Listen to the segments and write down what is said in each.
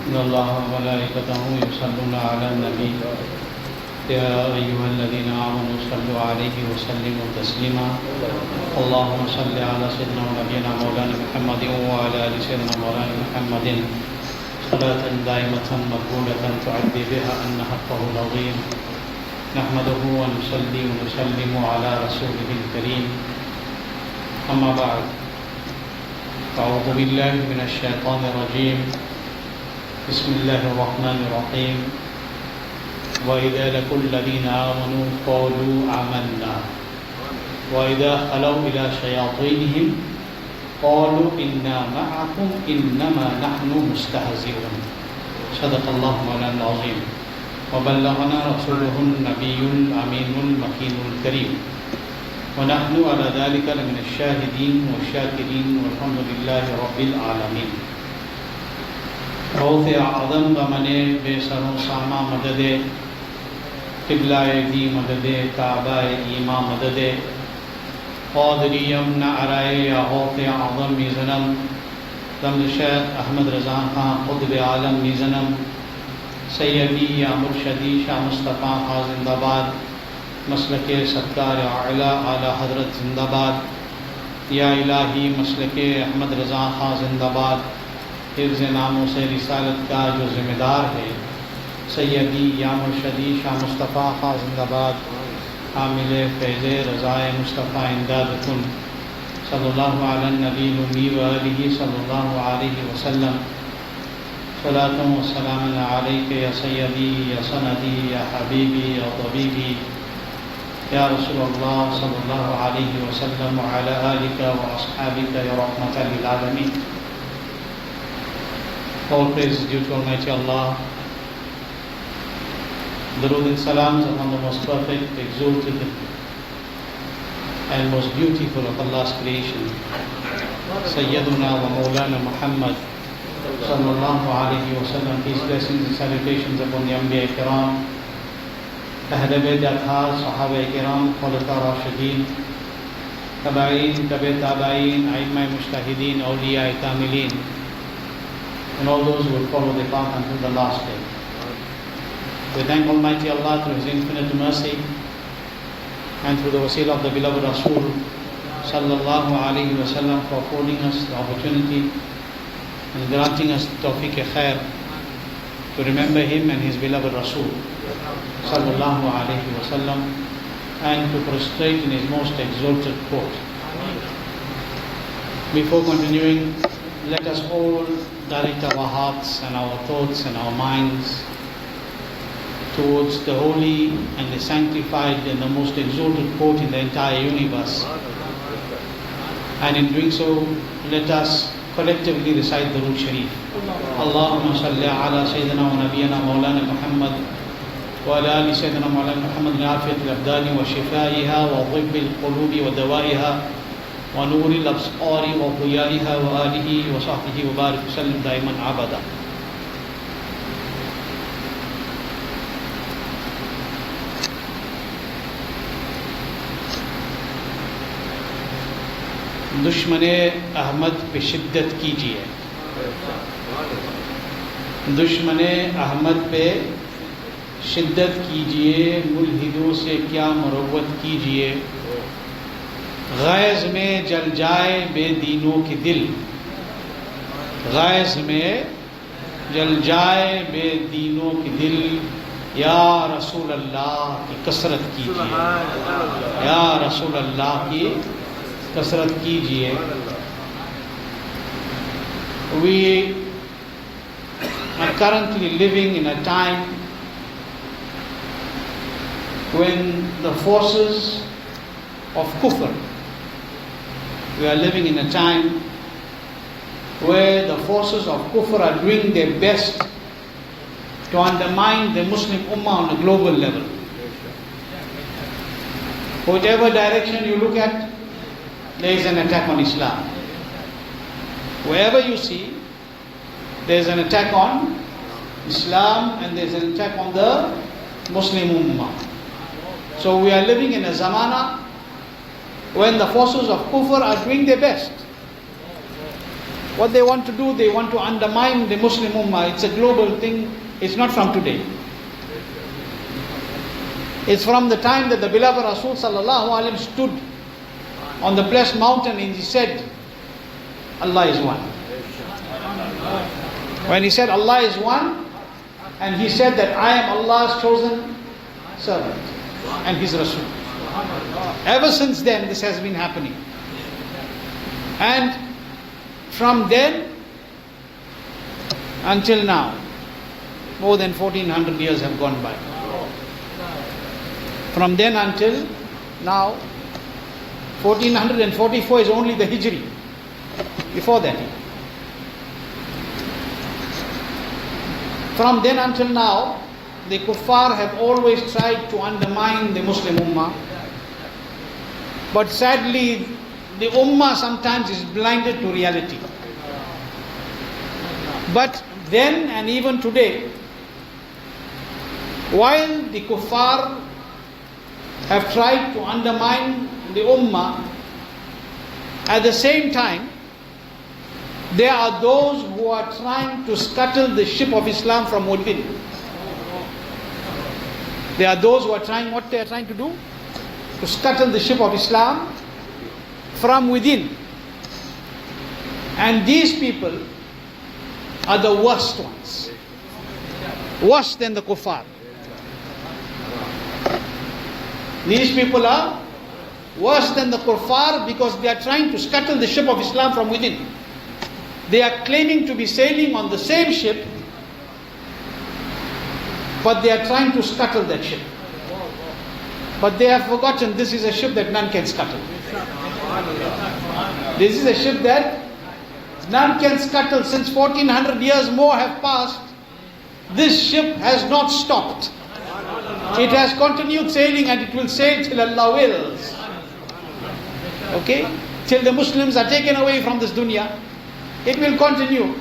إن الله وملائكته يصلون على النبي يا أيها الذين آمنوا صلوا عليه وسلموا تسليما اللهم صل على سيدنا ونبينا مولانا محمد وعلى آل سيدنا مولانا محمد صلاة دائمة مقبولة تعدي بها أن حقه العظيم نحمده ونصلي ونسلم على رسوله الكريم أما بعد أعوذ بالله من الشيطان الرجيم بسم الله الرحمن الرحيم وإذا لقوا الذين آمنوا قالوا آمنا وإذا خلوا إلى شياطينهم قالوا إنا معكم إنما نحن مستهزئون صدق الله مولانا العظيم وبلغنا رسوله النبي الأمين المكين الكريم ونحن على ذلك لمن الشاهدين والشاكرين والحمد لله رب العالمين روث اعظم بمنے بے سر و سامہ مدد قبلہ دی مدد کعبہ ایماں مدد قادریم نعرائے یا غوث اعظم میزنم رمض شیخ احمد رضا خان قطب عالم میزنم سیدی یا مرشدی شاہ مصطفیٰ خان زندہ باد مسلک سرکار اعلیٰ اعلیٰ حضرت زندہ باد یا الہی مسلک احمد رضا خان زندہ باد حفظ ناموں سے رسالت کا جو ذمہ دار ہے سیدی یا مرشدی شاہ مصطفیٰ خان زندہ باد حامل فیض رضائے مصطفیٰ امداد کن صلی اللہ علیہ النبی الامی وآلہ صلی اللہ علیہ وسلم صلاۃ و سلام علیک یا سیدی یا سندی یا حبیبی یا طبیبی یا رسول اللہ صلی اللہ علیہ وسلم وعلی آلک و اصحابک یا رحمۃ للعالمین. All praise is due to Almighty Allah. Durood and salams upon the most perfect, exalted and most beautiful of Allah's creation, Sayyiduna wa Mawlana Muhammad sallallahu alayhi wa sallam. Peace, blessings and salutations upon the Anbiya Kiram, Ahl Bayt Athar, Sahaba Kiram, Khulafa Rashidin, Tabaeen, Tabi Tabaeen, Aimma Mujtahideen, Awliya Kamilin, and all those who will follow the path until the last day. We thank Almighty Allah through His infinite mercy and through the wasilah of the beloved Rasul sallallahu alayhi wa sallam for affording us the opportunity and granting us tawfiq khair to remember him and his beloved Rasul sallallahu alayhi wa sallam and to prostrate in his most exalted court. Before continuing, let us all direct our hearts and our thoughts and our minds towards the holy and the sanctified and the most exalted court in the entire universe. And in doing so, let us collectively recite the Durood Sharif. Allahumma salli ala Sayyidina wa Nabiyyina Mawlana Muhammad wa ala ali Sayyidina Mawlana Muhammad nafiyat al-abdani wa shifaiha wa dhibbi al-qulubi wa dawaiha wa noori al-absari wa dhiyaiha wa alihi wa sahbihi wa barik wa sallim daiman abada. دشمن احمد پہ شدت کیجیے، دشمن احمد پہ شدت کیجیے، ملحدوں سے کیا مروت کیجیے، غیظ میں جل جائے بے دینوں کے دل، غیظ میں جل جائے بے دینوں کے دل، یا رسول اللہ کی کثرت کیجیے، یا رسول اللہ کی کثرت کیجیے. We are currently living in a time when the forces of kufr, we are living in a time where the forces of kufr are doing their best to undermine the Muslim Ummah on a global level. Whatever direction you look at, there is an attack on Islam. Wherever you see, there is an attack on Islam and there is an attack on the Muslim Ummah. So we are living in a zamana when the forces of kufr are doing their best. What they want to do, they want to undermine the Muslim Ummah. It's a global thing. It's not from today. It's from the time that the beloved Rasul sallallahu alaihi wasallam stood on the blessed mountain and he said, Allah is one. When he said Allah is one, and he said that I am Allah's chosen servant and his Rasul. Ever since then, this has been happening. And from then until now, more than 1400 years have gone by. From then until now, 1444 is only the Hijri. Before that. From then until now, the kuffar have always tried to undermine the Muslim Ummah. But sadly, the Ummah sometimes is blinded to reality. But then and even today, while the kuffar have tried to undermine the Ummah, at the same time, there are those who are trying to scuttle the ship of Islam from within. There are those who are trying, what they are trying to do? To scuttle the ship of Islam from within. And these people are the worst ones. Worse than the kuffar. These people are worse than the kuffar because they are trying to scuttle the ship of Islam from within. They are claiming to be sailing on the same ship, but they are trying to scuttle that ship. But they have forgotten this is a ship that none can scuttle. This is a ship that none can scuttle. Since 1400 years more have passed, this ship has not stopped. It has continued sailing and it will sail till Allah wills. Okay? Till the Muslims are taken away from this dunya. It will continue.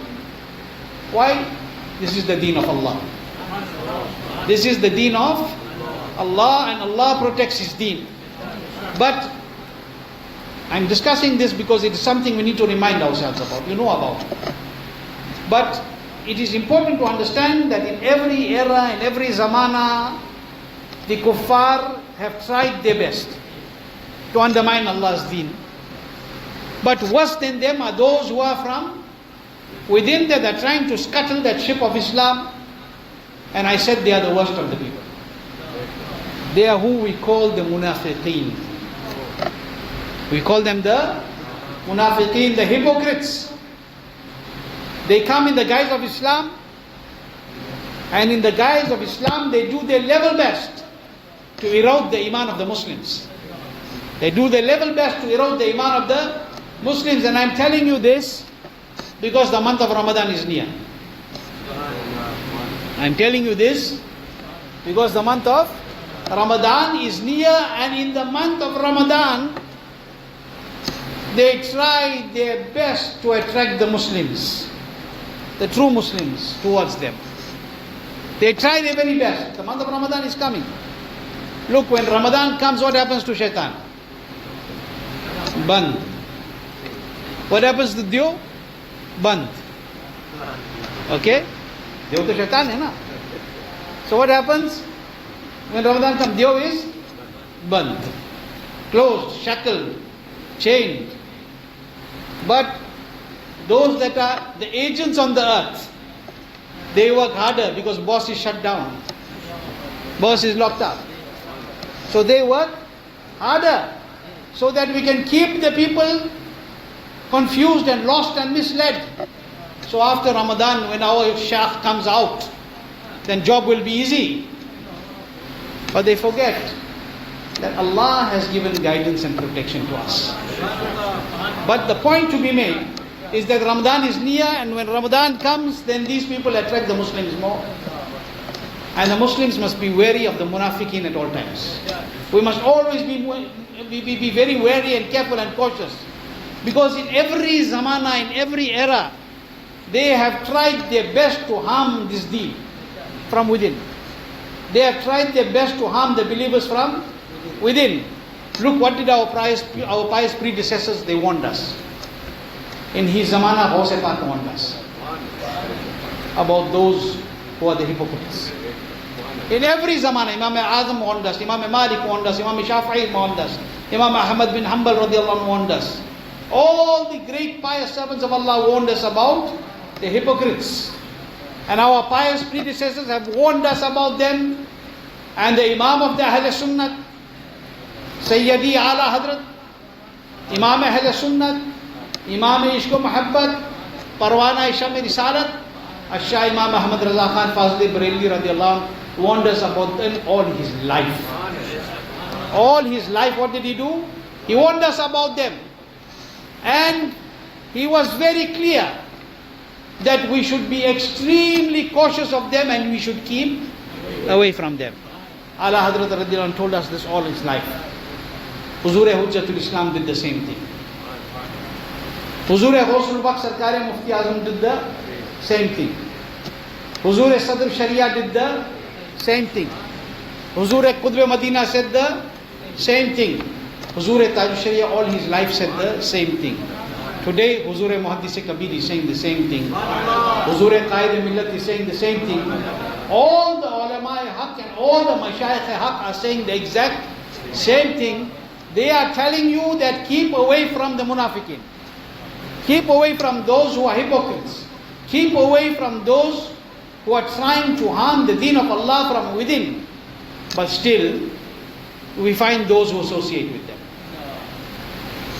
Why? This is the deen of Allah. This is the deen of Allah, and Allah protects His deen. But I'm discussing this because it is something we need to remind ourselves about. You know about it. But it is important to understand that in every era, in every zamana, the kuffar have tried their best to undermine Allah's deen. But worse than them are those who are from within that are trying to scuttle that ship of Islam. And I said they are the worst of the people. They are who we call the munafiqeen. We call them the munafiqeen, the hypocrites. They come in the guise of Islam, and in the guise of Islam they do their level best to erode the iman of the Muslims. They do their level best to erode the iman of the Muslims. And I'm telling you this because the month of Ramadan is near. I'm telling you this because the month of Ramadan is near, and in the month of Ramadan they try their best to attract the Muslims, the true Muslims, towards them. They try their very best. The month of Ramadan is coming. Look, when Ramadan comes, what happens to shaitan? Band. What happens to Dio? Band. Okay? Dio to shaitan hai na? So what happens? When Ramadan comes, Dio is band. Closed, shackled, chained. But those that are the agents on the earth, they work harder because boss is shut down. Boss is locked up. So they work harder so that we can keep the people confused and lost and misled. So after Ramadan, when our Shah comes out, then job will be easy. But they forget that Allah has given guidance and protection to us. But the point to be made is that Ramadan is near, and when Ramadan comes, then these people attract the Muslims more. And the Muslims must be wary of the munafiqeen at all times. We must always be very wary and careful and cautious. Because in every zamana, in every era, they have tried their best to harm this deen from within. They have tried their best to harm the believers from within. Look, what did our pious predecessors, they warned us. In his zamana, Ghaus Pak warned us about those who are the hypocrites. In every zamana, Imam Azam warned us, Imam Malik warned us, Imam Shafi'i warned us, Imam Ahmad bin Hanbal radiallahu anhu warned us. All the great pious servants of Allah warned us about the hypocrites. And our pious predecessors have warned us about them. And the Imam of the Ahl Sunnah, Sayyidi Ala Hazrat, Imam Ahl Sunnah, Imam Ishq Muhabbat, Parwana Isham Risalat, Shah Imam Ahmad Raza Khan Fazli Bareli radiallahu anhu warned us about them all his life. All his life, what did he do? He warned us about them. And he was very clear that we should be extremely cautious of them and we should keep away from them. Ala Hazrat radiallahu anhu told us this all his life. Huzur Hujjatul Islam did the same thing. Huzur Ghawsul Baq Sarkar Mufti Azam did the same thing. Huzur Sadr Shariah did the same thing. Huzur Qudwa Madina said the same thing. Huzur Tajushariah all his life said the same thing. Today Huzur Muhaddis Kabir is saying the same thing. Huzur Qaid Millat is saying the same thing. All the ulama haq and all the mashayikh haq are saying the exact same thing. They are telling you that keep away from the munafiqin. Keep away from those who are hypocrites. Keep away from those who are trying to harm the deen of Allah from within. But still, we find those who associate with them.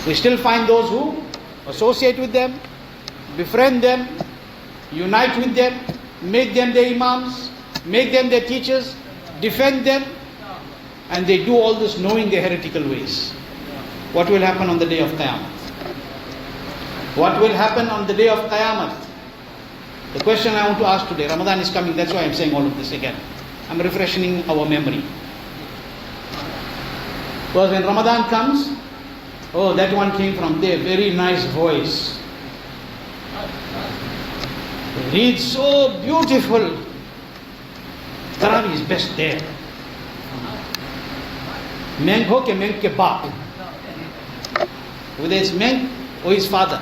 We still find those who associate with them, befriend them, unite with them, make them their imams, make them their teachers, defend them, and they do all this knowing their heretical ways. What will happen on the day of Qiyamah? What will happen on the day of Qiyamah? The question I want to ask today, Ramadan is coming, that's why I'm saying all of this again. I'm refreshing our memory. Because when Ramadan comes, oh, that one came from there, very nice voice. Reads so beautiful. Tarawih is best there. Meng ho ke meng ke baap. Whether it's meng or his father.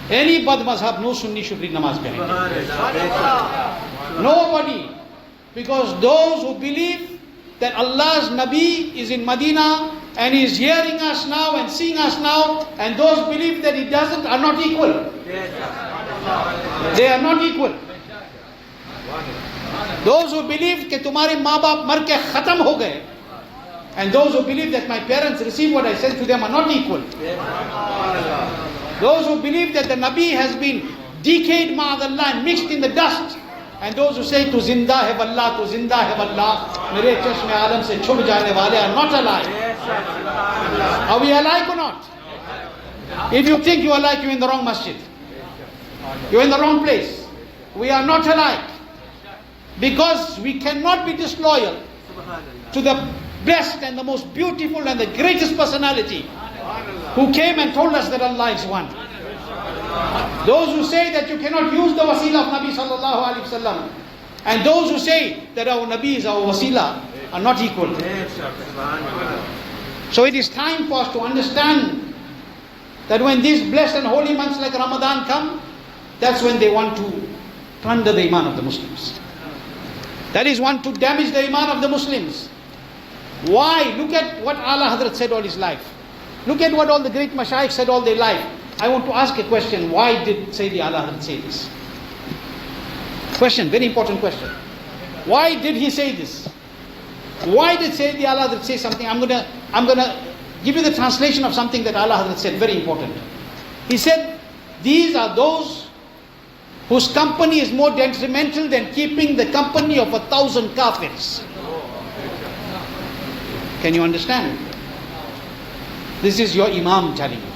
Any bad mazhab, no Sunni should read namaz behind him. Nobody. Because those who believe that Allah's Nabi is in Medina and he is hearing us now and seeing us now, and those who believe that he doesn't are not equal. They are not equal. Those who believe that tumhare maa baap mar ke khatam ho gaye, and those who believe that my parents receive what I sent to them are not equal. Those who believe that the Nabi has been decayed ma'adallah and mixed in the dust, and those who say to zinda hai wallah, to zinda hai wallah, mere chashme alam se chub jane wale are not alike. Are we alike or not? If you think you are alike, you're in the wrong masjid. You're in the wrong place. We are not alike. Because we cannot be disloyal to the best and the most beautiful and the greatest personality who came and told us that Allah is one. Those who say that you cannot use the wasila of Nabi sallallahu alaihi wasallam, and those who say that our Nabi is our wasila are not equal. So it is time for us to understand that when these blessed and holy months like Ramadan come, that's when they want to plunder the iman of the Muslims. That is want to damage the iman of the Muslims. Why? Look at what Ala Hazrat said all his life. Look at what all the great mashayikh said all their life. I want to ask a question. Why did Sayyidi Ala Hazrat say this? Question, very important question. Why did he say this? Why did Sayyidi Ala Hazrat say something? I'm gonna give you the translation of something that Ala Hazrat said, very important. He said, these are those whose company is more detrimental than keeping the company of 1,000 kafirs. Can you understand? This is your Imam telling you.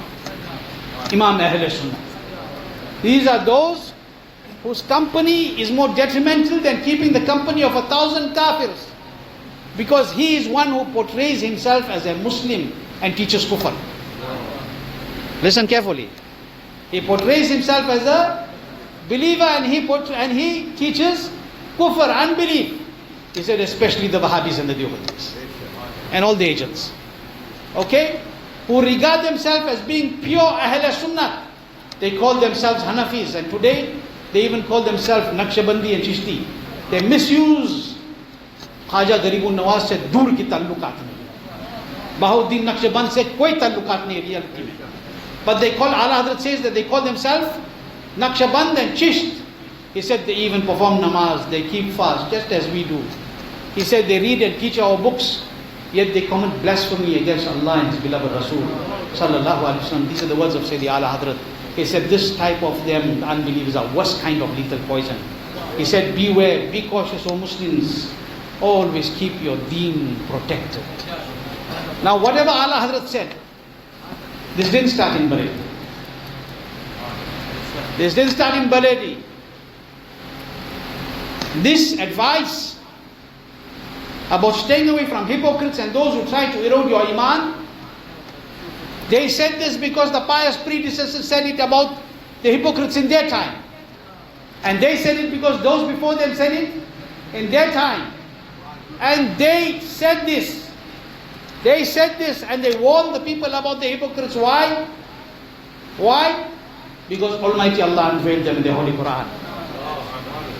Imam Ahl Sunnah. These are those whose company is more detrimental than keeping the company of 1,000 kafirs. Because he is one who portrays himself as a Muslim and teaches kufr. Listen carefully. He portrays himself as a believer and he teaches kufr, unbelief. He said especially the Wahhabis and the Deobandis and all the agents. Okay? Who regard themselves as being pure Ahl Sunnah. They call themselves Hanafis, and today they even call themselves Naqshbandi and Chishti. They misuse. Khaja Garibun Nawaz said, Dur ki tallukat nahi. Bahauddin Naqshband said, Koi tallukat nahi reality mein. But they call, Ala Hazrat says that they call themselves Naqshband and Chisht. He said they even perform namaz, they keep fast, just as we do. He said they read and teach our books, yet they commit blasphemy against Allah and His beloved Rasul Sallallahu Alaihi Wasallam. These are the words of Sayyidi Ala Hazrat. He said this type of them, the unbelievers, are worst kind of lethal poison. He said beware, be cautious, O Muslims. Always keep your deen protected. Now whatever Ala Hazrat said, this didn't start in Bareilly. This didn't start in Bareilly. This advice about staying away from hypocrites and those who try to erode your iman, they said this because the pious predecessors said it about the hypocrites in their time. And they said it because those before them said it in their time. And they said this. They said this and they warned the people about the hypocrites. Why? Why? Because Almighty Allah unveiled them in the Holy Quran.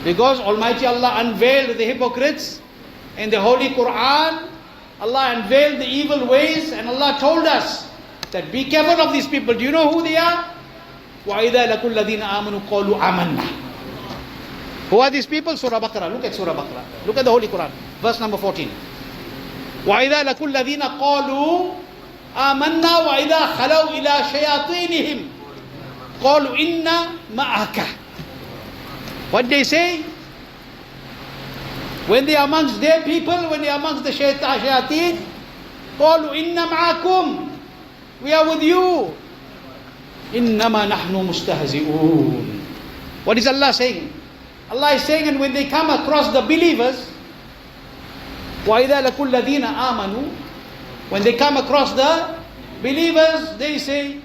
Because Almighty Allah unveiled the hypocrites in the Holy Quran. Allah unveiled the evil ways, and Allah told us that be careful of these people. Do you know who they are? وَإِذَا لَكُلْ الَّذِينَ آمَنُوا قَالُوا آمَنَّا. Who are these people? Surah Baqarah. Look at Surah Baqarah. Look at the Holy Quran. Verse number 14. وَإِذَا لَكُلْ الَّذِينَ قَالُوا آمَنَّا وَإِذَا خَلَوْا إِلَى شَيَاطِينِهِمْ قَالُوا إِنَّا مَعَكَ. What they say? When they are amongst their people, when they are amongst the shayateen, قَالُوا إِنَّا مَعَكُمْ. We are with you. إِنَّمَا نَحْنُ مُسْتَهْزِئُونَ. What is Allah saying? Allah is saying, and when they come across the believers, وَإِذَا لَكُلْ الَّذِينَ آمَنُوا, when they come across the believers, they say,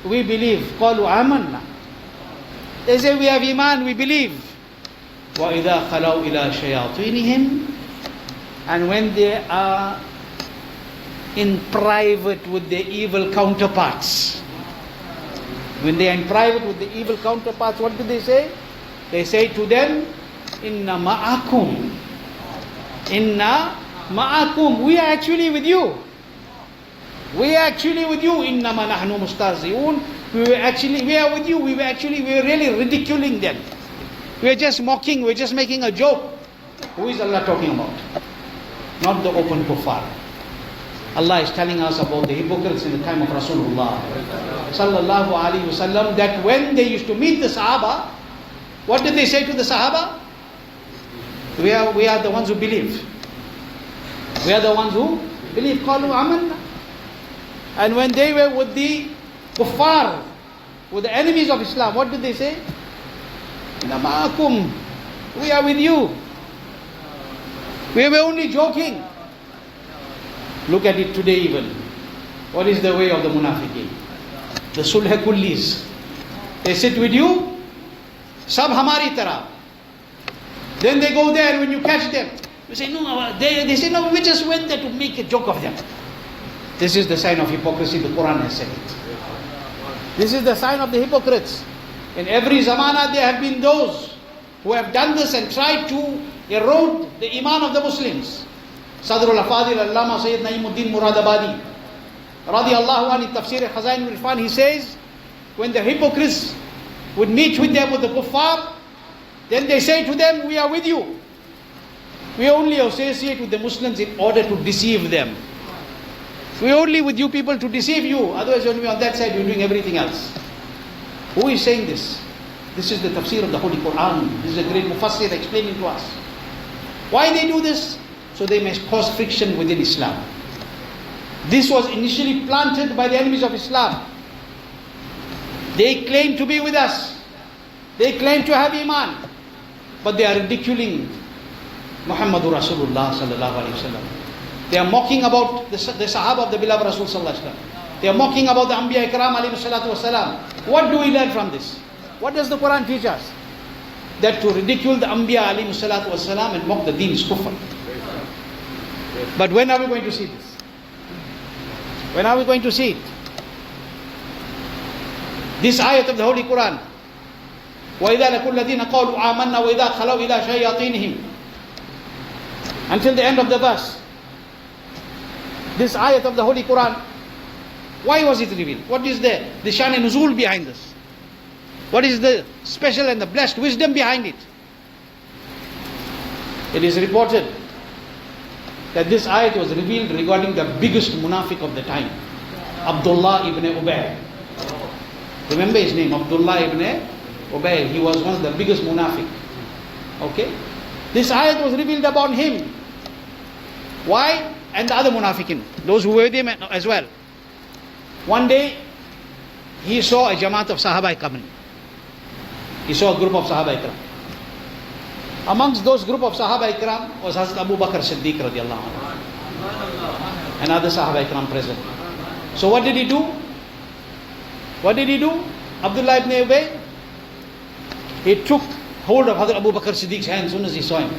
we believe. قَالُوا آمَنَّا. They say, we have iman, we believe. وَإِذَا خَلَوْا إِلَى شَيَاطِينِهِمْ. And when they are in private with their evil counterparts, when they are in private with the evil counterparts, what do they say? They say to them, Inna ma'akum. Inna ma'akum. We are actually with you. We are actually with you. Inna ma nahnu mustahzi'un. We are with you. We were really ridiculing them. We are just mocking. We are just making a joke. Who is Allah talking about? Not the open kuffar. Allah is telling us about the hypocrites in the time of Rasulullah Sallallahu Alaihi Wasallam, that when they used to meet the Sahaba, what did they say to the Sahaba? We are the ones who believe. We are the ones who believe. Qalu amanna. And when they were with the kuffar, with the enemies of Islam, what did they say? Inna ma'akum. We are with you. We were only joking. Look at it today even. What is the way of the munafiqeen? The sulh kullis. They sit with you, sab hamari tarah. Then they go there, and when you catch them, you say, no, they say, no, we just went there to make a joke of them. This is the sign of hypocrisy. The Quran has said it. This is the sign of the hypocrites. In every zamana there have been those who have done this and tried to erode the iman of the Muslims. Sadrul Afadil Allama Sayyid Naimuddin Muradabadi radiyallahu anhu, Tafsir Khazain al-Irfan, he says, when the hypocrites would meet with them, with the kuffar, then they say to them, we are with you. We only associate with the Muslims in order to deceive them. We are only with you people to deceive you. Otherwise you're only on that side, you're doing everything else. Who is saying this? This is the tafsir of the Holy Quran. This is a great mufassir explaining to us. Why they do this? So they may cause friction within Islam. This was initially planted by the enemies of Islam. They claim to be with us. They claim to have iman. But they are ridiculing Muhammadur Rasulullah sallallahu alaihi wasallam. They are mocking about the Sahaba of the beloved Rasul sallallahu alaihi wasallam. They are mocking about the Anbiya Ikram alayhi salatu wasalam. What do we learn from this? What does the Quran teach us? That to ridicule the Anbiya alayhi salatu wasalam and mock the deen is kufr. But when are we going to see this? When are we going to see it? This ayat of the Holy Quran. وَإِذَا لَكُلَّ الَّذِينَ قَالُوا آمَنَّا وَإِذَا خَلَوْا إِلَى شَيَاطِينِهِمْ, until the end of the verse. This ayat of the Holy Quran, why was it revealed? What is the shan and nuzul behind this? What is the special and the blessed wisdom behind it? It is reported that this ayat was revealed regarding the biggest munafiq of the time, Abdullah ibn Ubay. Remember his name, Abdullah ibn Ubay. He was one of the biggest munafiq. Okay? This ayat was revealed about him. Why? And the other munafiqin, those who were with him as well. One day, he saw a jamaat of Sahaba coming. He saw a group of Sahaba Ikram. Amongst those group of Sahaba Ikram was Hazrat Abu Bakr Siddiq radiallahu anhu. Another Sahaba Ikram present. So what did he do? What did he do? Abdullah ibn Ubay, he took hold of Hazrat Abu Bakr Siddiq's hand as soon as he saw him.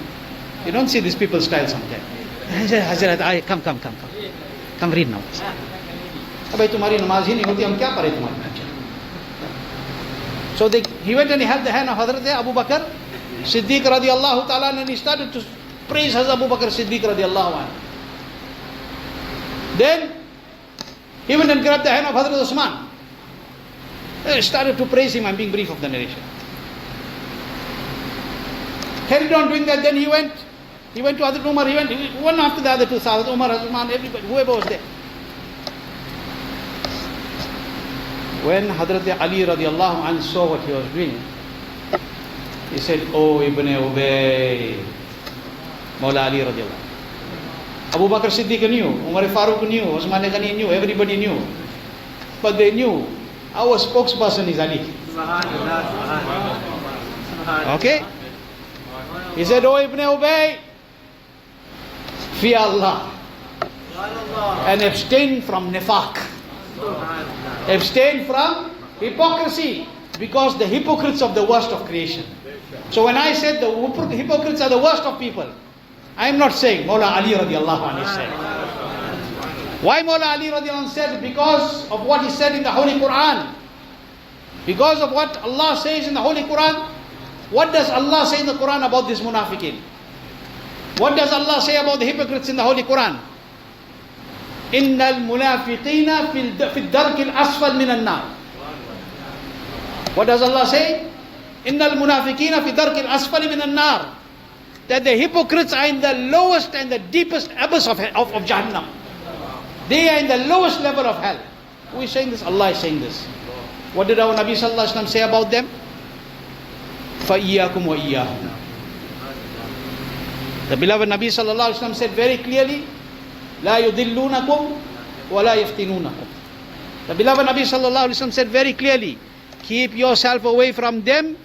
You don't see these people's style sometimes. Hazrat, come read now. Abhay tumhari namaz hi nahi hoti, hum kya pare tumhari? So he went and he held the hand of Hazrat Abu Bakr Siddiq radiallahu ta'ala, and he started to praise Hazrat Abu Bakr Siddiq radiallahu anhu. Then he went and grabbed the hand of Hazrat Usman. He started to praise him. I'm being brief of the narration. Carried on doing that. Then he went to Hazrat Umar. He went one after the other to Hazrat Umar, Hazrat Usman, everybody, whoever was there. When Hazrat Ali radiallahu anhu saw what he was doing, he said, "Oh Ibn Ubay." Mawla Ali radiallahu anhu. Abu Bakr Siddiq knew, Umar Farooq knew, Usman Ghani knew, everybody knew. But they knew our spokesperson is Ali. Okay? He said, "Oh Ibn Ubay, fear Allah and abstain from nifaq. Abstain from hypocrisy, because the hypocrites of the worst of creation." So when I said the hypocrites are the worst of people, I am not saying Mawla Ali radiallahu anhu said. Why Mawla Ali radiallahu anhu said? Because of what he said in the Holy Quran. Because of what Allah says in the Holy Quran. What does Allah say in the Quran about this munafiqin? What does Allah say about the hypocrites in the Holy Quran? Innal munafiqina fi darkil asfal minan nar. What does Allah say? Innal munafiqina fi darkil asfal minan nar. That the hypocrites are in the lowest and the deepest abyss of Jahannam. They are in the lowest level of hell. Who is saying this? Allah is saying this. What did our Nabi sallallahu alaihi wasallam say about them? فَإِيَّاكُمْ وَإِيَّاهُمْ. The beloved Nabi sallallahu alaihi wasallam said very clearly, لَا يُضِلُّونَكُمْ وَلَا يَفْتِنُونَكُمْ. The beloved Nabi sallallahu alaihi wasallam said very clearly, keep yourself away from them,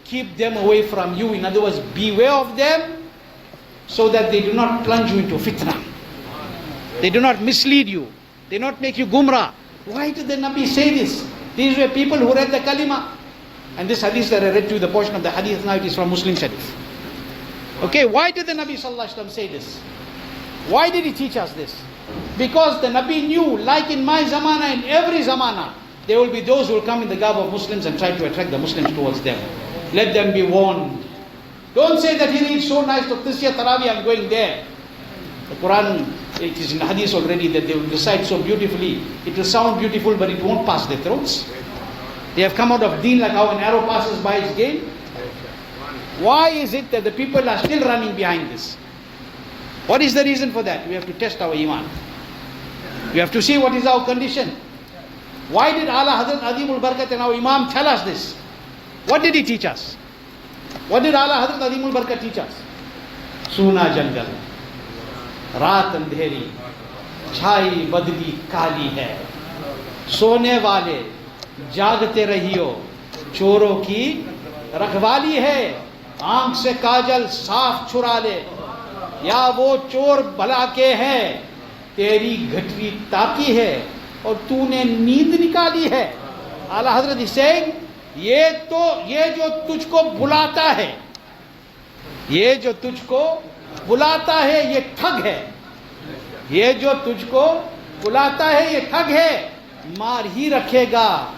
keep them away from you. In other words, beware of them, so that they do not plunge you into fitna. They do not mislead you. They do not make you gumrah. Why did the Nabi say this? These were people who read the kalima. And this hadith that I read to you, the portion of the hadith now, it is from Muslim Sharif. Okay, why did the Nabi sallallahu alaihi wasallam say this? Why did he teach us this? Because the Nabi knew, like in my zamana, in every zamana, there will be those who will come in the garb of Muslims and try to attract the Muslims towards them. Let them be warned. Don't say that he reads so nice, so this year Taraweeh I'm going there. The Quran, it is in hadith already that they will recite so beautifully. It will sound beautiful, but it won't pass their throats. They have come out of deen like how an arrow passes by its game. Why is it that the people are still running behind this? What is the reason for that? We have to test our iman. We have to see what is our condition. Why did AALA Hazrat Azimul Barakat and our Imam tell us this? What did he teach us? What did AALA Hazrat Azimul Barakat teach us? Suna jangal, raat andheri, chai badli kali hai, sone wale जागते रहियो, चोरों की रखवाली है, आंख से काजल साफ छुरा ले, या वो चोर भला के हैं, तेरी घटरी ताकी है और तूने नींद निकाली है. आला हजरत हुसैन, ये जो तुझको बुलाता है, ये जो तुझको बुलाता है, ये ठग है. ये जो तुझको बुलाता है, ये ठग है. मार ही रखेगा,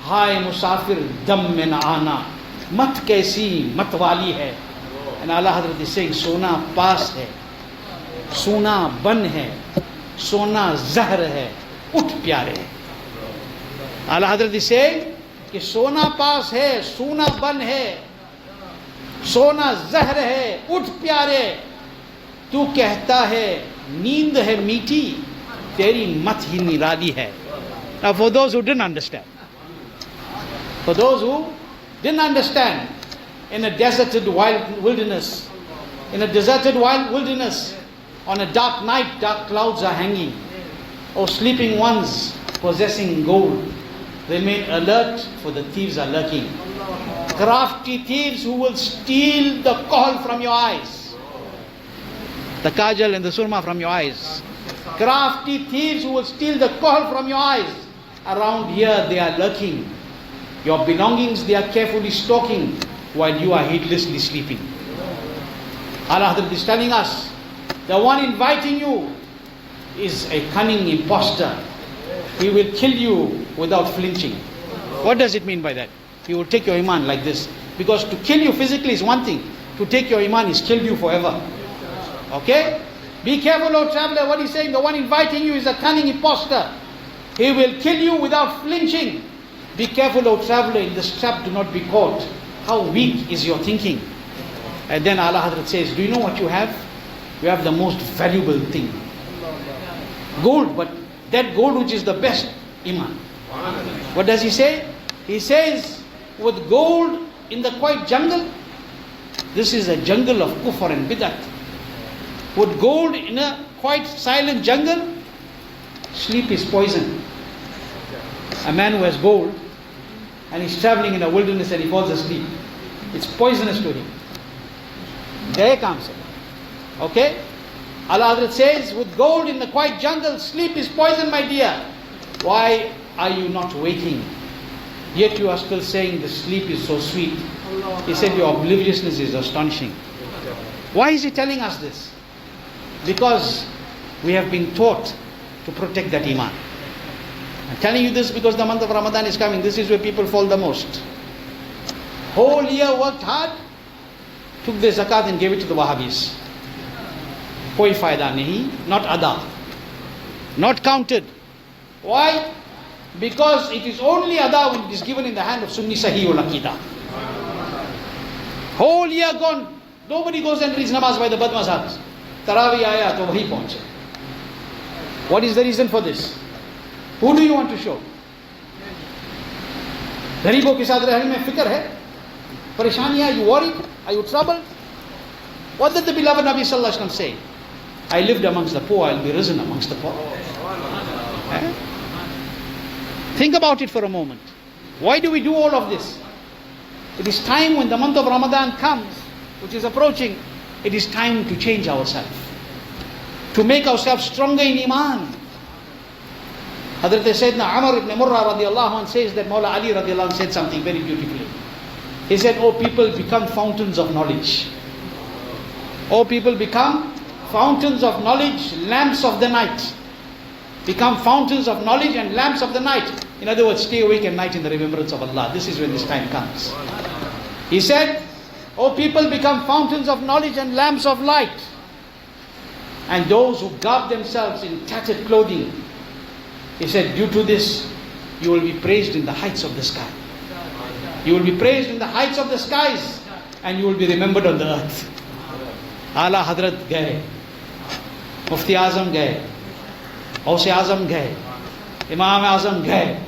हाय मुसाफिर दम में न आना, मत कैसी मत वाली है. And Allah Hazrat is saying, सोना पास है, सोना बन है, सोना जहर है, उठ प्यारे. Allah Hazrat is saying कि सोना पास है, सोना बन है, सोना जहर है, उठ प्यारे. तू कहता है नींद है मीठी, तेरी मत ही निराली है. Now for those who didn't understand, in a deserted wilderness, on a dark night, dark clouds are hanging, or sleeping ones possessing gold, remain alert, for the thieves are lurking. Crafty thieves who will steal the kohl from your eyes, the kajal and the surma from your eyes. Crafty thieves who will steal the kohl from your eyes. Around here they are lurking. Your belongings they are carefully stalking while you are heedlessly sleeping. Allah is telling us, the one inviting you is a cunning impostor. He will kill you without flinching. What does it mean by that? He will take your iman like this. Because to kill you physically is one thing. To take your iman is kill you forever. Okay? Be careful, O traveler. What he's saying, the one inviting you is a cunning impostor. He will kill you without flinching. Be careful, O traveler, in this trap do not be caught. How weak is your thinking? And then Allah Hazrat says, do you know what you have? You have the most valuable thing. Gold, but that gold which is the best, iman. What does he say? He says, with gold in the quiet jungle, this is a jungle of kufr and bid'at. With gold in a quiet silent jungle, sleep is poison. A man who has gold and he's traveling in a wilderness and he falls asleep, it's poisonous to him. There comes it. Okay? Allah Hazrat says, with gold in the quiet jungle, sleep is poison, my dear. Why are you not waking? Yet you are still saying the sleep is so sweet. He said your obliviousness is astonishing. Why is he telling us this? Because we have been taught to protect that iman. I'm telling you this because the month of Ramadan is coming. This is where people fall the most. Whole year worked hard, took their zakat and gave it to the Wahhabis. Koi fayda nahi, not ada, not counted. Why? Because it is only ada when it is given in the hand of Sunni Sahih ul Aqidah. Whole year gone, nobody goes and reads namaz by the Bad Mazhabs. Tarawih aaya to wahi paunche. What is the reason for this? Who do you want to show? Gharibon ke saath rehne mein fikr hai? Pareshani, are you worried? Are you troubled? What did the beloved Nabi Sallallahu Alaihi Wasallam say? I lived amongst the poor, I will be risen amongst the poor. Eh? Think about it for a moment. Why do we do all of this? It is time when the month of Ramadan comes, which is approaching, it is time to change ourselves. To make ourselves stronger in iman. Hazrat Sayyidina Amr ibn Murrah radiallahu anh says that Mawla Ali radiallahu anh said something very beautifully. He said, oh people, become fountains of knowledge. Oh people, become fountains of knowledge, lamps of the night. Become fountains of knowledge and lamps of the night. In other words, stay awake at night in the remembrance of Allah. This is when this time comes. He said, oh people, become fountains of knowledge and lamps of light. And those who garb themselves in tattered clothing, he said, due to this, you will be praised in the heights of the sky. You will be praised in the heights of the skies, and you will be remembered on the earth. AALA HAZRAT gaye, Mufti Azam gaye, Azam gaye, Imam Azam gaye.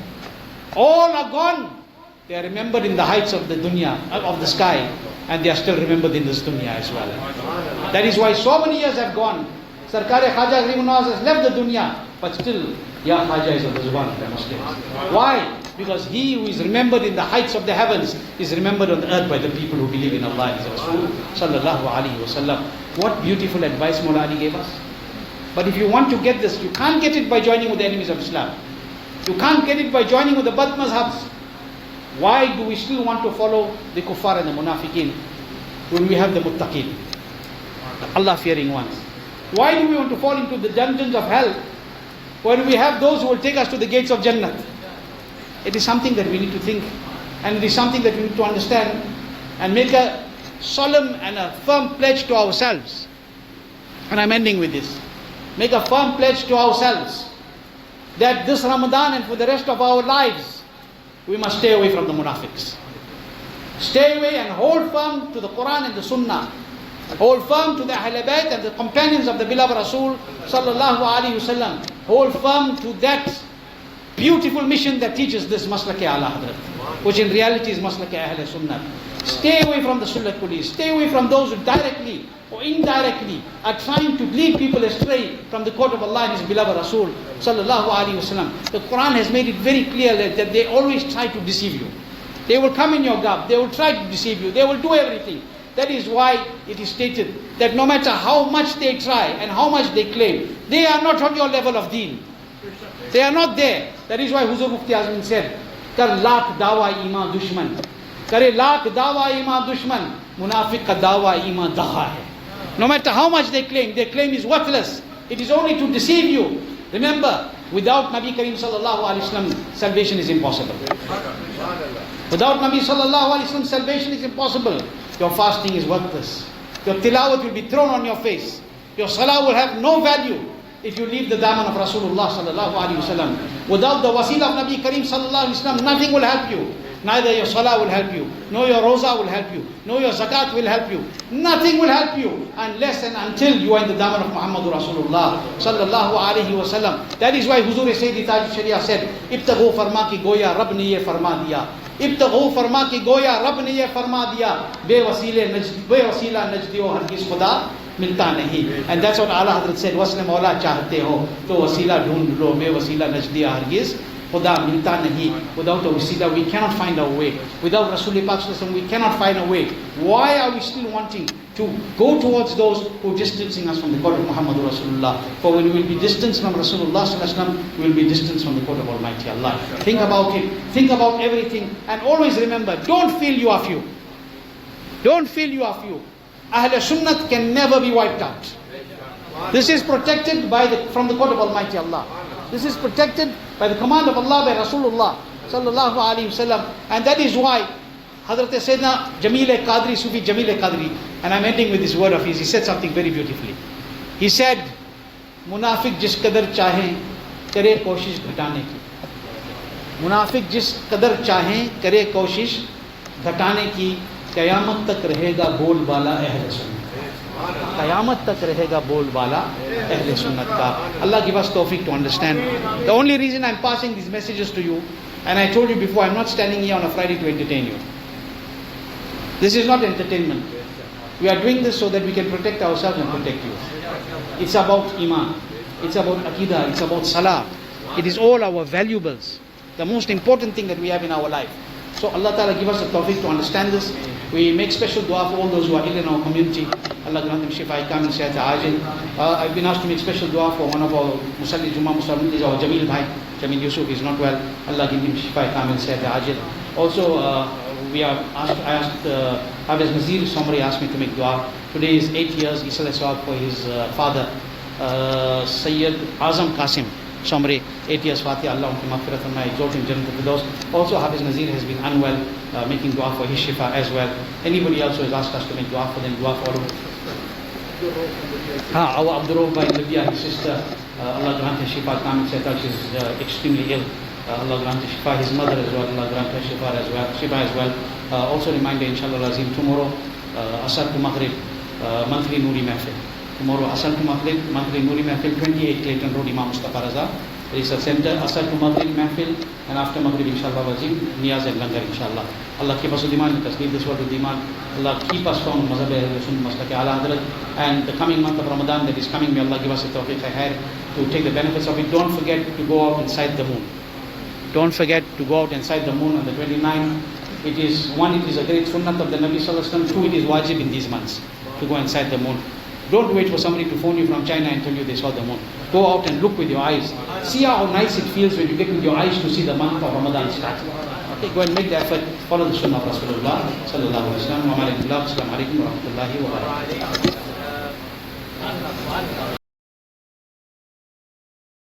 All are gone. They are remembered in the heights of the dunya, of the sky, and they are still remembered in this dunya as well. That is why so many years have gone. Sarkar-e Khaja Gharib Nawaz has left the dunya, but still, Ya Khaja is on the zuban of the Muslims. Why? Because he who is remembered in the heights of the heavens is remembered on the earth by the people who believe in Allah and His Rasul sallallahu alaihi wasallam. What beautiful advice Mawla Ali gave us. But if you want to get this, you can't get it by joining with the enemies of Islam. You can't get it by joining with the Bad Mazhabs. Why do we still want to follow the kuffar and the munafiqeen when we have the muttaqeen, Allah fearing ones? Why do we want to fall into the dungeons of hell when we have those who will take us to the gates of Jannah? It is something that we need to think, and it is something that we need to understand and make a solemn and a firm pledge to ourselves. And I'm ending with this. Make a firm pledge to ourselves that this Ramadan and for the rest of our lives, we must stay away from the munafiqs. Stay away and hold firm to the Quran and the Sunnah. Hold firm to the Ahl Bayt and the companions of the beloved Rasul sallallahu alaihi wasallam. Hold firm to that beautiful mission that teaches this MASLAK AALA HAZRAT, which in reality is MASLAK Ahl Sunnah. Stay away from the Sunnah police. Stay away from those who directly or indirectly are trying to lead people astray from the court of Allah and His beloved Rasul sallallahu alaihi wasallam. The Quran has made it very clear that they always try to deceive you. They will come in your gap. They will try to deceive you. They will do everything. That is why it is stated that no matter how much they try and how much they claim, they are not on your level of deen. They are not there. That is why Huzur Mufti Azam said, Kar lakh dawa iman dushman. Kare lakh dawa iman dushman. Munafiq ka dawa iman daha hai. No matter how much they claim, their claim is worthless. It is only to deceive you. Remember, without Nabi Kareem sallallahu alaihi wasallam, salvation is impossible. Without Nabi sallallahu alaihi wasallam, salvation is impossible. Your fasting is worthless. Your tilawat will be thrown on your face. Your salah will have no value if you leave the daman of Rasulullah sallallahu alaihi wasallam. Without the wasila of Nabi Kareem sallallahu alaihi wasallam, nothing will help you. Neither your salah will help you, nor your roza will help you, nor your zakat will help you. Nothing will help you unless and until you are in the daman of Muhammadur Rasulullah sallallahu alaihi wasallam. That is why Huzur Sayyidi Tajushariah said, "Ibtaghu farma ki goya Rab ne ye farma diya." Ibtaghu farma ki goya Rab ne ye farma diya. Bewasila najdiyo hargiz khuda milta nahi. And that's what Ala Hazrat said. Wasle Mawla chahte ho to wasila dhoond lo. Bewasila najdiya hargiz khuda milta nahi. Without a wasila we cannot find our way. Without Rasulullah Pak sallallahu alaihi wasallam we cannot find a way. Why are we still wanting to go towards those who are distancing us from the court of Muhammadur Rasulullah? For when we will be distanced from Rasulullah sallallahu alaihi wasallam, we will be distanced from the court of Almighty Allah. Think about it. Think about everything, and always remember: don't feel you are few. Don't feel you are few. Ahl Sunnat can never be wiped out. This is protected from the court of Almighty Allah. This is protected by the command of Allah, by Rasulullah sallallahu alaihi wasallam, and that is why Hazrat Sayyidina Jamil Qadri, Sufi Jamil Qadri, and I'm ending with this word of his, he said something very beautifully. He said, Munafiq jis qadar chahe, kare koshish ghatane ki. Munafiq jis qadar chahe, kare koshish ghatane ki. Qayamat tak rahega bolwala ahle sunnat. Qayamat tak rahega bolwala ahle sunnat ka. Allah give us tawfiq to understand. The only reason I'm passing these messages to you, and I told you before, I'm not standing here on a Friday to entertain you. This is not entertainment. We are doing this so that we can protect ourselves and protect you. It's about Iman. It's about Aqidah. It's about Salah. It is all our valuables. The most important thing that we have in our life. So Allah Ta'ala give us the tawfiq to understand this. We make special dua for all those who are ill in our community. Allah grant them shifa, kamil, sehat, ajil. I've been asked to make special dua for one of our Musalli JUMMAH Muslims, is our Jamil Bhai. Jamil Yusuf is not well. Allah give him shifa, kamil, sehat, ajil. Also, I asked Hafiz Nazir, somebody asked me to make dua. Today is 8 years, Isal Swab for his father, Sayyid Azam Cassim. Somebody 8 years Fatiha, Allah unki maghfirat and exalt him Jannat al-Firdaus. Also Hafiz Nazir has been unwell, making dua for his shifa as well. Anybody else who has asked us to make dua for them, dua for all of them. Our Abdurrahman Bhai in Libya, his sister, Allah grant her shifa, kamil, sehat, she's extremely ill. Allah grant her shifa, his mother as well, Allah grant her shifa as well. Also reminder, inshallah Azim, tomorrow, Asar to Maghrib, monthly Noori Mahfil. Tomorrow, Asar to Maghrib, monthly Noori Mahfil, 28 Clayton Road, Imam Mustafa Raza Research Center. Asar to Maghrib Mahfil, and after Maghrib, inshallah Azim, Niyaz and Langar, inshallah. Allah keep us with Iman, let us leave this world with Iman. Allah keep us strong, Mazhab Sunni, Maslak AALA HAZRAT. And the coming month of Ramadan that is coming, may Allah give us the tawfiq khair to take the benefits of it. Don't forget to go out inside the moon. Don't forget to go out inside the moon on the 29th. It is a great sunnat of the Nabi sallallahu alaihi wasallam. Two, it is wajib in these months to go inside the moon. Don't wait for somebody to phone you from China and tell you they saw the moon. Go out and look with your eyes. See how nice it feels when you get with your eyes to see the month of Ramadan start. Okay, go and make the effort. Follow the sunnah of Rasulullah sallallahu alaihi wasallam. Assalamu alaikum wa rahmatullahi wa barakatuh.